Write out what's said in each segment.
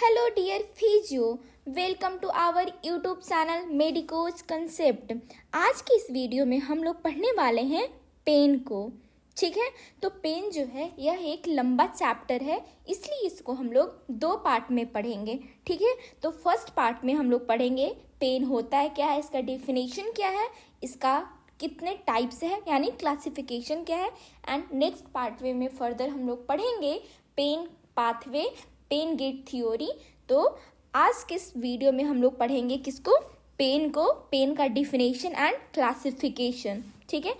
Hello dear physio, welcome to our YouTube channel Medicos Concept. आज की इस video में हम लोग पढ़ने वाले हैं पेन को। ठीक है, तो पेन जो है यह एक लंबा चैप्टर है, इसलिए इसको हम लोग दो पार्ट में पढ़ेंगे। ठीक है, तो फर्स्ट पार्ट में हम लोग पढ़ेंगे पेन होता है क्या है, इसका डेफिनेशन क्या है, इसका कितने टाइप्स है यानी क्लासिफिकेशन क्या है, एंड नेक्स्ट पार्ट में फर्दर हम लोग पढ़ेंगे pain pathway, pain gate theory. तो आज किस वीडियो में हम लोग पढ़ेंगे किसको, पेन को, पेन का डिफिनेशन एंड क्लासिफिकेशन। ठीक है,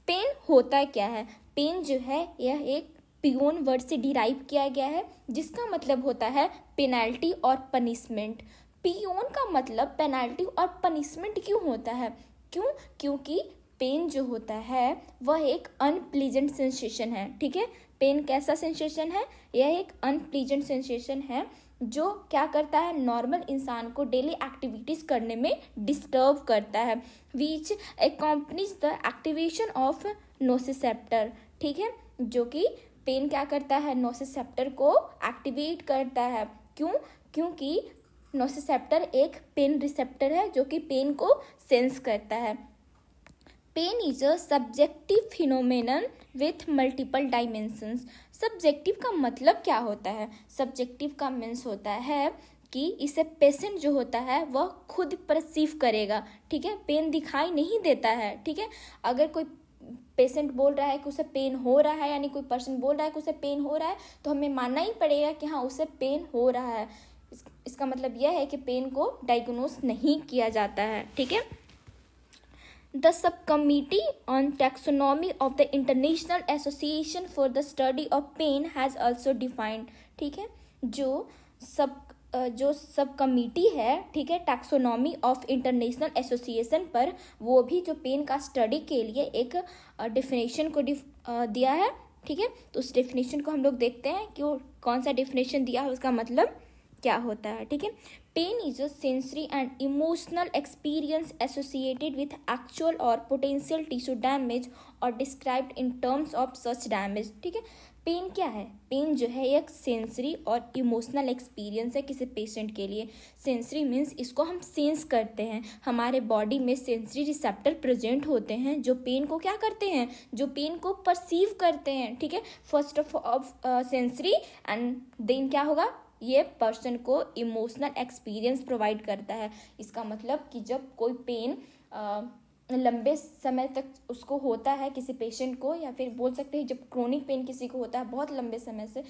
पेन होता क्या है, पेन जो है यह एक पियोन वर्ड से डिराइव किया गया है जिसका मतलब होता है पेनल्टी और पनिशमेंट। पियोन का मतलब पेनल्टी और पनिशमेंट क्यों होता है, क्योंकि पेन जो होता है वह एक अनप्लीजेंट सेंसेशन है। ठीक है, पेन कैसा सेंसेशन है, यह एक अनप्लीजेंट सेंसेशन है जो क्या करता है, नॉर्मल इंसान को डेली एक्टिविटीज करने में डिस्टर्ब करता है, विच एक्कम्पनीज द एक्टिवेशन ऑफ नोसिसेप्टर। ठीक है, जो कि पेन क्या करता है, नोसिसेप्टर को एक्टिवेट करता है। क्योंकि नोसिसेप्टर एक पेन रिसेप्टर है जो कि पेन को सेंस करता है। Pain is a subjective phenomenon with multiple dimensions. Subjective का मतलब क्या होता है, सब्जेक्टिव का मीन्स होता है कि इसे पेशेंट जो होता है वह खुद परसीव करेगा। ठीक है, पेन दिखाई नहीं देता है। ठीक है, अगर कोई पेशेंट बोल रहा है कि उसे पेन हो रहा है, यानी कोई पर्सन बोल रहा है कि उसे पेन हो रहा है, तो हमें मानना ही पड़ेगा कि हाँ उसे पेन हो रहा है। इसका मतलब यह है कि पेन को डायग्नोस नहीं किया जाता है। ठीक है, The subcommittee on taxonomy of the International Association for the Study of Pain has also defined। ठीक है, जो सब कमिटी है, ठीक है, टैक्सोनॉमी ऑफ इंटरनेशनल एसोसिएशन पर, वो भी जो पेन का स्टडी के लिए एक डेफिनेशन को दिया है। ठीक है, तो उस डेफिनेशन को हम लोग देखते हैं कि वो कौन सा डेफिनेशन दिया है, उसका मतलब क्या होता है। ठीक है, pain is a sensory and emotional experience associated with actual और पोटेंशियल टिश्यू डैमेज और described in terms of such damage. ठीक है, पेन क्या है, पेन जो है एक सेंसरी और इमोशनल एक्सपीरियंस है किसी पेशेंट के लिए। सेंसरी मीन्स इसको हम सेंस करते हैं, हमारे बॉडी में सेंसरी रिसेप्टर प्रेजेंट होते हैं जो पेन को क्या करते हैं, जो पेन को परसीव करते हैं। ठीक है, first of sensory and then क्या होगा, ये पर्सन को इमोशनल एक्सपीरियंस प्रोवाइड करता है। इसका मतलब कि जब कोई पेन लंबे समय तक उसको होता है किसी पेशेंट को, या फिर बोल सकते हैं जब क्रोनिक पेन किसी को होता है बहुत लंबे समय से,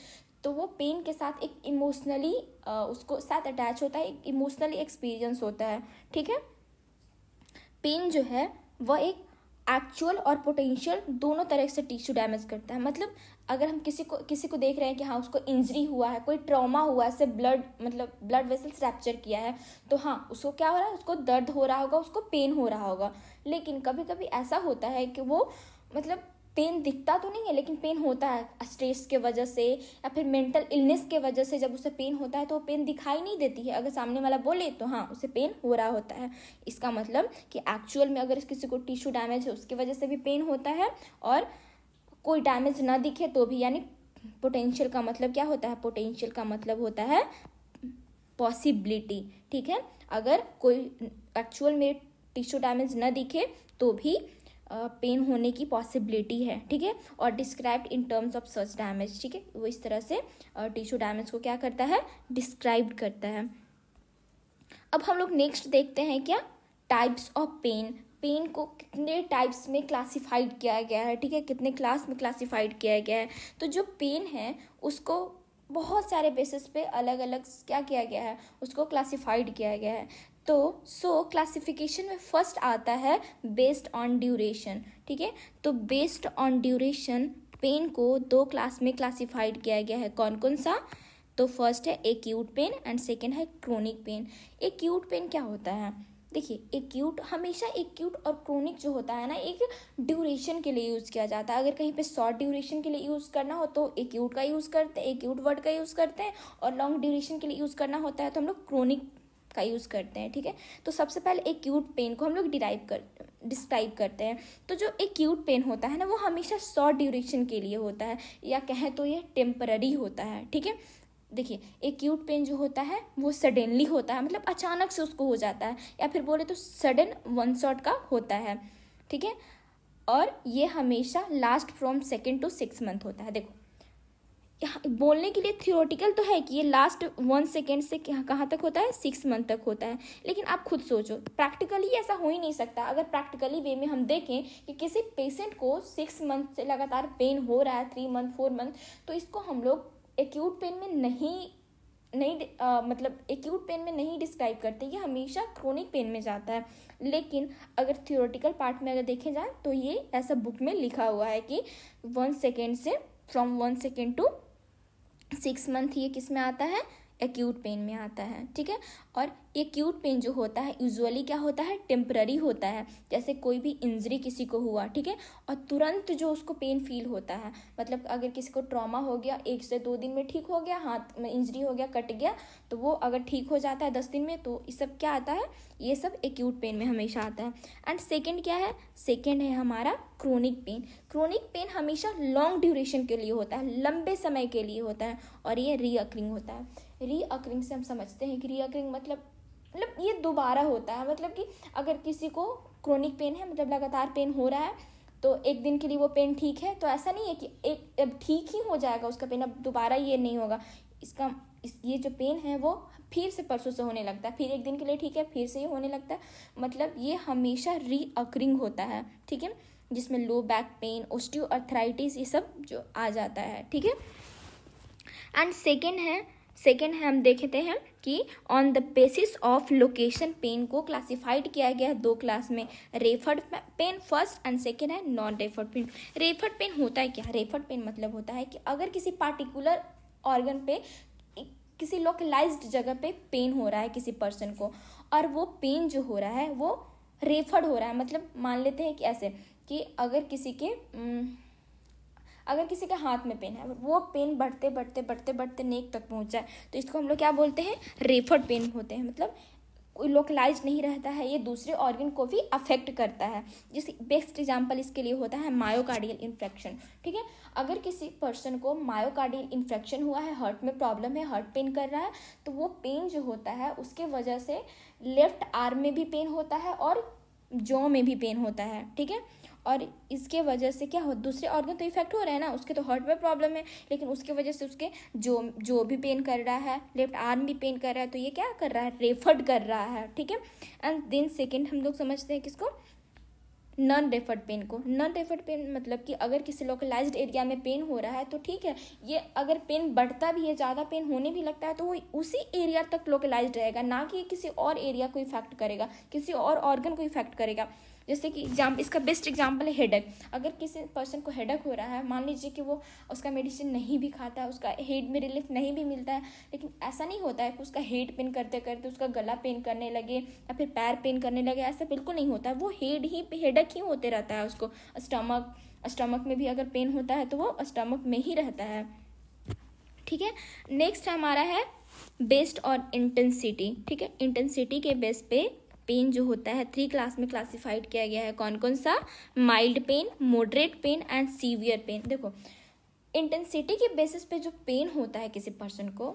तो वो पेन के साथ एक इमोशनली उसको साथ अटैच होता है, एक इमोशनली एक्सपीरियंस होता है। ठीक है, पेन जो है वह एक एक्चुअल और पोटेंशियल दोनों तरह से टिश्यू डैमेज करता है। मतलब अगर हम किसी को देख रहे हैं कि हाँ उसको इंजरी हुआ है, कोई ट्रॉमा हुआ है, से ब्लड वेसल्स रैप्चर किया है, तो हाँ उसको क्या हो रहा है, उसको दर्द हो रहा होगा, उसको पेन हो रहा होगा। लेकिन कभी कभी ऐसा होता है कि वो मतलब पेन दिखता तो नहीं है लेकिन पेन होता है, स्ट्रेस के वजह से या फिर मेंटल इलनेस के वजह से जब उसे पेन होता है तो वो पेन दिखाई नहीं देती है। अगर सामने वाला बोले तो हाँ उसे पेन हो रहा होता है। इसका मतलब कि एक्चुअल में अगर किसी को टिश्यू डैमेज है उसकी वजह से भी पेन होता है, और कोई डैमेज ना दिखे तो भी, यानी पोटेंशियल का मतलब क्या होता है, पोटेंशियल का मतलब होता है पॉसिबिलिटी। ठीक है, अगर कोई एक्चुअल में टिश्यू डैमेज ना दिखे तो भी पेन होने की पॉसिबिलिटी है। ठीक है, और described in terms of such damage. ठीक है, वो इस तरह से टिश्यू डैमेज को क्या करता है, डिस्क्राइब करता है। अब हम लोग नेक्स्ट देखते हैं क्या, टाइप्स ऑफ पेन। पेन को कितने टाइप्स में क्लासिफाइड किया गया है। ठीक है, कितने क्लास में क्लासिफाइड किया गया है। तो जो पेन है उसको बहुत सारे बेसिस पे अलग अलग क्या किया गया है, उसको क्लासिफाइड किया गया है। तो क्लासिफिकेशन में फर्स्ट आता है बेस्ड ऑन ड्यूरेशन। ठीक है, तो बेस्ड ऑन ड्यूरेशन पेन को दो क्लास में क्लासिफाइड किया गया है। कौन कौन सा, तो फर्स्ट है एक्यूट पेन एंड सेकेंड है क्रोनिक पेन। एक्यूट पेन क्या होता है, देखिए एक्यूट हमेशा, एक्यूट और क्रोनिक जो होता है ना, एक ड्यूरेशन के लिए यूज़ किया जाता है। अगर कहीं पे शॉर्ट ड्यूरेशन के लिए यूज़ करना हो तो एक्यूट का यूज़ करते हैं, एक्यूट वर्ड का यूज़ करते हैं, और लॉन्ग ड्यूरेशन के लिए यूज़ करना होता है तो हम लोग क्रोनिक का यूज़ करते हैं। ठीक है, तो सबसे पहले एक्यूट पेन को हम लोग डिस्क्राइब करते हैं। तो जो एक्यूट पेन होता है ना वो हमेशा शॉर्ट ड्यूरेशन के लिए होता है, या कहें तो ये टेम्पररी होता है। ठीक है, देखिए एक्यूट पेन जो होता है वो सडनली होता है, मतलब अचानक से उसको हो जाता है, या फिर बोले तो सडन वन शॉट का होता है, ठीक है। और ये हमेशा लास्ट फ्रॉम 2 to 6 मंथ होता है। देखो बोलने के लिए थियोरटिकल तो है कि ये लास्ट 1 सेकेंड से कहाँ तक होता है, 6 मंथ तक होता है, लेकिन आप खुद सोचो प्रैक्टिकली ऐसा हो ही नहीं सकता। अगर प्रैक्टिकली वे में हम देखें कि किसी पेशेंट को 6 मंथ से लगातार पेन हो रहा है, 3 मंथ 4 मंथ, तो इसको हम लोग एक्यूट पेन में मतलब एक्यूट पेन में नहीं डिस्क्राइब करते, ये हमेशा क्रोनिक पेन में जाता है। लेकिन अगर थियोरेटिकल पार्ट में अगर देखे जाए तो ये ऐसा बुक में लिखा हुआ है कि 1 सेकेंड से फ्रॉम 1 सेकेंड टू 6 मंथ ये किस में आता है, एक्यूट पेन में आता है, ठीक है। और एक्यूट पेन जो होता है यूजुअली क्या होता है, टेम्पररी होता है। जैसे कोई भी इंजरी किसी को हुआ, ठीक है, और तुरंत जो उसको पेन फील होता है, मतलब अगर किसी को ट्रॉमा हो गया 1 से 2 दिन में ठीक हो गया, हाथ में इंजरी हो गया, कट गया, तो वो अगर ठीक हो जाता है 10 दिन में, तो ये सब क्या आता है, ये सब एक्यूट पेन में हमेशा आता है। एंड सेकेंड क्या है, सेकेंड है हमारा क्रोनिक पेन। क्रोनिक पेन हमेशा लॉन्ग ड्यूरेशन के लिए होता है, लंबे समय के लिए होता है, और ये रीअकरिंग होता है। रीअकरिंग से हम समझते हैं कि रीअकरिंग मतलब ये दोबारा होता है। मतलब कि अगर किसी को क्रोनिक पेन है, मतलब लगातार पेन हो रहा है, तो एक दिन के लिए वो पेन ठीक है, तो ऐसा नहीं है कि एक अब ठीक ही हो जाएगा उसका पेन, अब दोबारा ये नहीं होगा। ये जो पेन है वो फिर से परसों से होने लगता है, फिर एक दिन के लिए ठीक है, फिर से ये होने लगता है, मतलब ये हमेशा रीअकरिंग होता है, ठीक है, जिसमें लो बैक पेन, ऑस्टियोआर्थराइटिस, ये सब जो आ जाता है, ठीक है। एंड सेकेंड है हम देखते हैं कि on the basis of location pain को क्लासिफाइड किया गया है 2 क्लास में, referred pain first and second है non referred pain. Referred pain होता है क्या, रेफर्ड पेन मतलब होता है कि अगर किसी पार्टिकुलर ऑर्गन पे, किसी लोकलाइज्ड जगह पे पेन हो रहा है किसी पर्सन को, और वो पेन जो हो रहा है वो रेफर्ड हो रहा है। मतलब मान लेते हैं कि ऐसे कि अगर किसी के हाथ में पेन है, वो पेन बढ़ते नेक तक पहुंच जाए, तो इसको हम लोग क्या बोलते हैं, रेफर्ड पेन होते हैं। मतलब कोई लोकलाइज नहीं रहता है, ये दूसरे ऑर्गन को भी अफेक्ट करता है। जिस बेस्ट एग्जांपल इसके लिए होता है मायोकार्डियल इन्फेक्शन, ठीक है। अगर किसी पर्सन को मायोकार्डियल इन्फेक्शन हुआ है, हार्ट में प्रॉब्लम है, हार्ट पेन कर रहा है, तो वो पेन जो होता है उसके वजह से लेफ्ट आर्म में भी पेन होता है और जॉ में भी पेन होता है, ठीक है। और इसके वजह से क्या हो, दूसरे ऑर्गन तो इफेक्ट हो रहे हैं ना, उसके तो हार्ट में प्रॉब्लम है, लेकिन उसके वजह से उसके जो भी पेन कर रहा है, लेफ्ट आर्म भी पेन कर रहा है, तो ये क्या कर रहा है, रेफर्ड कर रहा है, ठीक है। एंड देन सेकेंड हम लोग समझते हैं किसको, नॉन रेफर्ड पेन को। नॉन रेफर्ड पेन मतलब कि अगर किसी लोकलाइज्ड एरिया में पेन हो रहा है तो ठीक है, ये अगर पेन बढ़ता भी है, ज़्यादा पेन होने भी लगता है, तो वो उसी एरिया तक लोकलाइज्ड रहेगा, ना कि किसी और एरिया को इफेक्ट करेगा, किसी और ऑर्गन को इफेक्ट करेगा। जैसे कि इसका बेस्ट एग्जाम्पल है हेडेक। अगर किसी पर्सन को हेडेक हो रहा है, मान लीजिए कि वो उसका मेडिसिन नहीं भी खाता है, उसका हेड में रिलीफ नहीं भी मिलता है, लेकिन ऐसा नहीं होता है कि उसका हेड पेन करते करते उसका गला पेन करने लगे या फिर पैर पेन करने लगे, ऐसा बिल्कुल नहीं होता है। वो हेडेक ही होते रहता है उसको। स्टमक में भी अगर पेन होता है तो वो स्टमक में ही रहता है, ठीक है। नेक्स्ट हमारा है बेस्ड ऑन इंटेंसिटी, ठीक है। इंटेंसिटी के बेस पे पेन जो होता है 3 क्लास में क्लासिफाइड किया गया है। कौन कौन सा, mild pain, moderate pain and severe pain. देखो इंटेंसिटी के बेसिस पे जो पेन होता है किसी पर्सन को,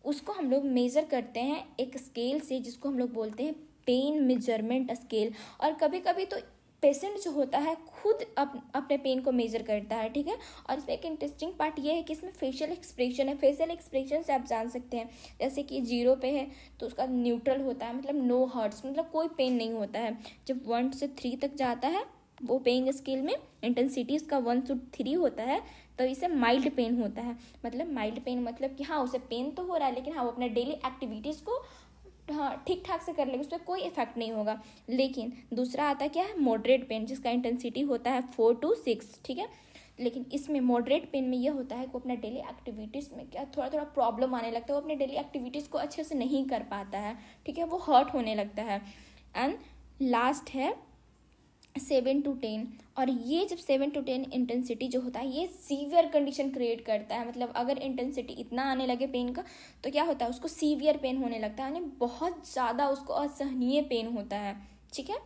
उसको हम लोग मेज़र करते हैं एक स्केल से, जिसको हम लोग बोलते हैं पेन मेजरमेंट स्केल। और कभी कभी तो पेशेंट जो होता है खुद अपने पेन को मेजर करता है, ठीक है। और इसमें एक इंटरेस्टिंग पार्ट ये है कि इसमें फेशियल एक्सप्रेशन है। फेशियल एक्सप्रेशन से आप जान सकते हैं, जैसे कि 0 पे है तो उसका न्यूट्रल होता है, मतलब नो हर्ट्स, मतलब कोई पेन नहीं होता है। जब 1 से 3 तक जाता है वो पेन स्केल में, इंटेंसिटी इसका 1 से 3 होता है, तो इसे माइल्ड पेन होता है। मतलब माइल्ड पेन मतलब कि हाँ उसे पेन तो हो रहा है, लेकिन हाँ वो अपने डेली एक्टिविटीज़ को हाँ ठीक ठाक से कर लेगा, उस पर कोई इफेक्ट नहीं होगा। लेकिन दूसरा आता क्या है, मॉडरेट पेन, जिसका इंटेंसिटी होता है 4 to 6, ठीक है। लेकिन इसमें मॉडरेट पेन में ये होता है कि अपना डेली एक्टिविटीज़ में क्या थोड़ा थोड़ा प्रॉब्लम आने लगता है, वो अपने डेली एक्टिविटीज़ को अच्छे से नहीं कर पाता है, ठीक है, वो हर्ट होने लगता है। एंड लास्ट है 7 to 10। और ये जब 7 to 10 इंटेंसिटी जो होता है ये सीवियर कंडीशन क्रिएट करता है। मतलब अगर इंटेंसिटी इतना आने लगे पेन का तो क्या होता है, उसको सीवियर पेन होने लगता है, यानी बहुत ज़्यादा उसको असहनीय पेन होता है, ठीक है।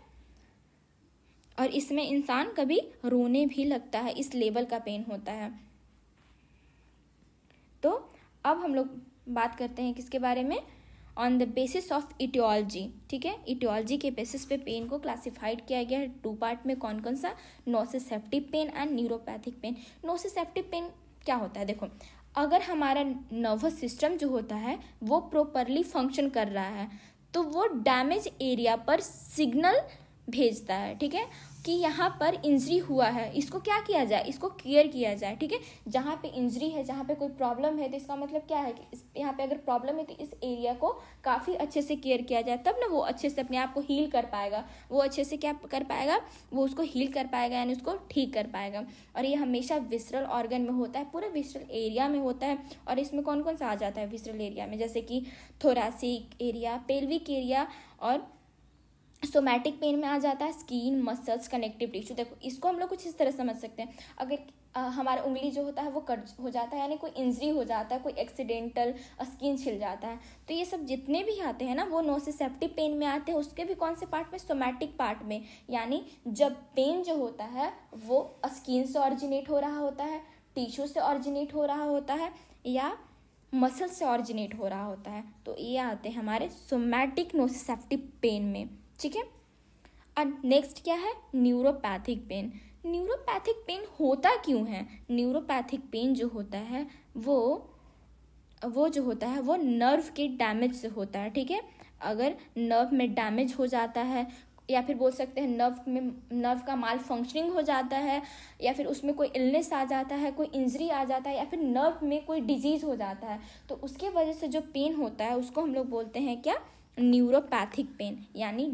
और इसमें इंसान कभी रोने भी लगता है, इस लेवल का पेन होता है। तो अब हम लोग बात करते हैं किसके बारे में, on the basis of aetiology. ठीक है, इटियोलॉजी के बेसिस पे पेन को क्लासिफाइड किया गया है 2 पार्ट में। कौन कौन सा, nociceptive pain and neuropathic pain. Nociceptive pain क्या होता है, देखो अगर हमारा नर्वस सिस्टम जो होता है वो प्रॉपरली फंक्शन कर रहा है तो वो डैमेज एरिया पर सिग्नल भेजता है। ठीक है, कि यहाँ पर इंजरी हुआ है, इसको क्या किया जाए, इसको केयर किया जाए। ठीक है, जहाँ पे इंजरी है, जहाँ पे कोई प्रॉब्लम है, तो इसका मतलब क्या है कि यहाँ पे अगर प्रॉब्लम है तो इस एरिया को काफ़ी अच्छे से केयर किया जाए, तब ना वो अच्छे से अपने आप को हील कर पाएगा। वो अच्छे से क्या कर पाएगा, वो उसको हील कर पाएगा, यानी उसको ठीक कर पाएगा। और ये हमेशा विसरल ऑर्गन में होता है, पूरे विसरल एरिया में होता है। और इसमें कौन कौन सा आ जाता है विसरल एरिया में, जैसे कि थोरैसिक एरिया, पेल्विक एरिया, और सोमैटिक पेन में आ जाता है स्किन, मसल्स, कनेक्टिव टिश्यू। देखो इसको हम लोग कुछ इस तरह समझ सकते हैं, अगर हमारा उंगली जो होता है वो कट हो जाता है, यानी कोई इंजरी हो जाता है, कोई एक्सीडेंटल स्किन छिल जाता है, तो ये सब जितने भी आते हैं ना वो नोसिसेप्टिव पेन में आते हैं। उसके भी कौन से पार्ट में, सोमैटिक पार्ट में, यानी जब पेन जो होता है वो स्किन से ऑरिजिनेट हो रहा होता है, टिश्यू से ऑरिजिनेट हो रहा होता है, या मसल से ऑरिजिनेट हो रहा होता है, तो ये आते हैं हमारे सोमैटिक नोसिसेप्टिव पेन में। ठीक है, और नेक्स्ट क्या है, न्यूरोपैथिक पेन। न्यूरोपैथिक पेन होता क्यों है, न्यूरोपैथिक पेन जो होता है वो जो होता है वो नर्व के डैमेज से होता है। ठीक है, अगर नर्व में डैमेज हो जाता है, या फिर बोल सकते हैं नर्व का माल फंक्शनिंग हो जाता है, या फिर उसमें कोई इलनेस आ जाता है, कोई इंजरी आ जाता है, या फिर नर्व में कोई डिजीज हो जाता है, तो उसके वजह से जो पेन होता है उसको हम लोग बोलते हैं क्या, न्यूरोपैथिक पेन। यानी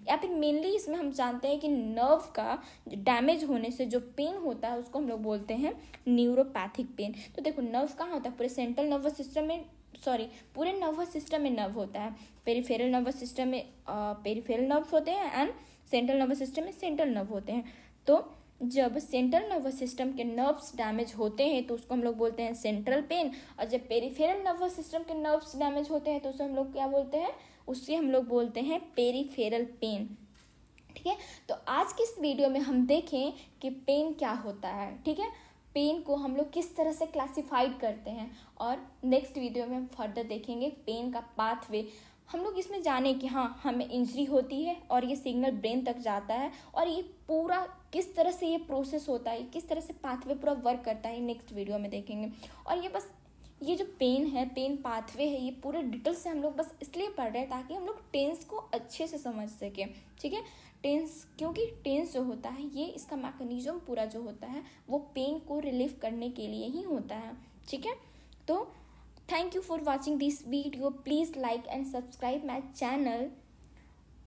या फिर मेनली इसमें हम जानते हैं कि नर्व का डैमेज होने से जो पेन होता है उसको हम लोग बोलते हैं न्यूरोपैथिक पेन। तो देखो नर्व कहाँ होता है, पूरे सेंट्रल नर्वस सिस्टम में, पूरे नर्वस सिस्टम में नर्व होता है। पेरिफेरल नर्वस सिस्टम में पेरिफेरल नर्व होते हैं, एंड सेंट्रल नर्वस सिस्टम में सेंट्रल नर्व होते हैं। तो जब सेंट्रल नर्वस सिस्टम के नर्व्स डैमेज होते हैं तो उसको हम लोग बोलते हैं सेंट्रल पेन, और जब पेरिफेरल नर्वस सिस्टम के नर्व्स डैमेज होते हैं तो उसे हम लोग क्या बोलते हैं, उससे हम लोग बोलते हैं पेरिफेरल पेन। ठीक है, तो आज की इस वीडियो में हम देखें कि पेन क्या होता है। ठीक है, पेन को हम लोग किस तरह से क्लासिफाइड करते हैं, और नेक्स्ट वीडियो में हम फर्दर देखेंगे पेन का पाथवे। हम लोग इसमें जाने कि हाँ हमें इंजरी होती है और ये सिग्नल ब्रेन तक जाता है, और ये पूरा किस तरह से ये प्रोसेस होता है, किस तरह से पाथवे पूरा वर्क करता है, नेक्स्ट वीडियो में देखेंगे। और ये जो पेन है, पेन पाथवे है, ये पूरे डिटेल से हम लोग बस इसलिए पढ़ रहे हैं ताकि हम लोग टेंस को अच्छे से समझ सकें। ठीक है, टेंस, क्योंकि टेंस जो होता है ये इसका मैकेनिज्म पूरा जो होता है वो पेन को रिलीव करने के लिए ही होता है। ठीक है, तो thank you for watching this video. Please like and subscribe my channel.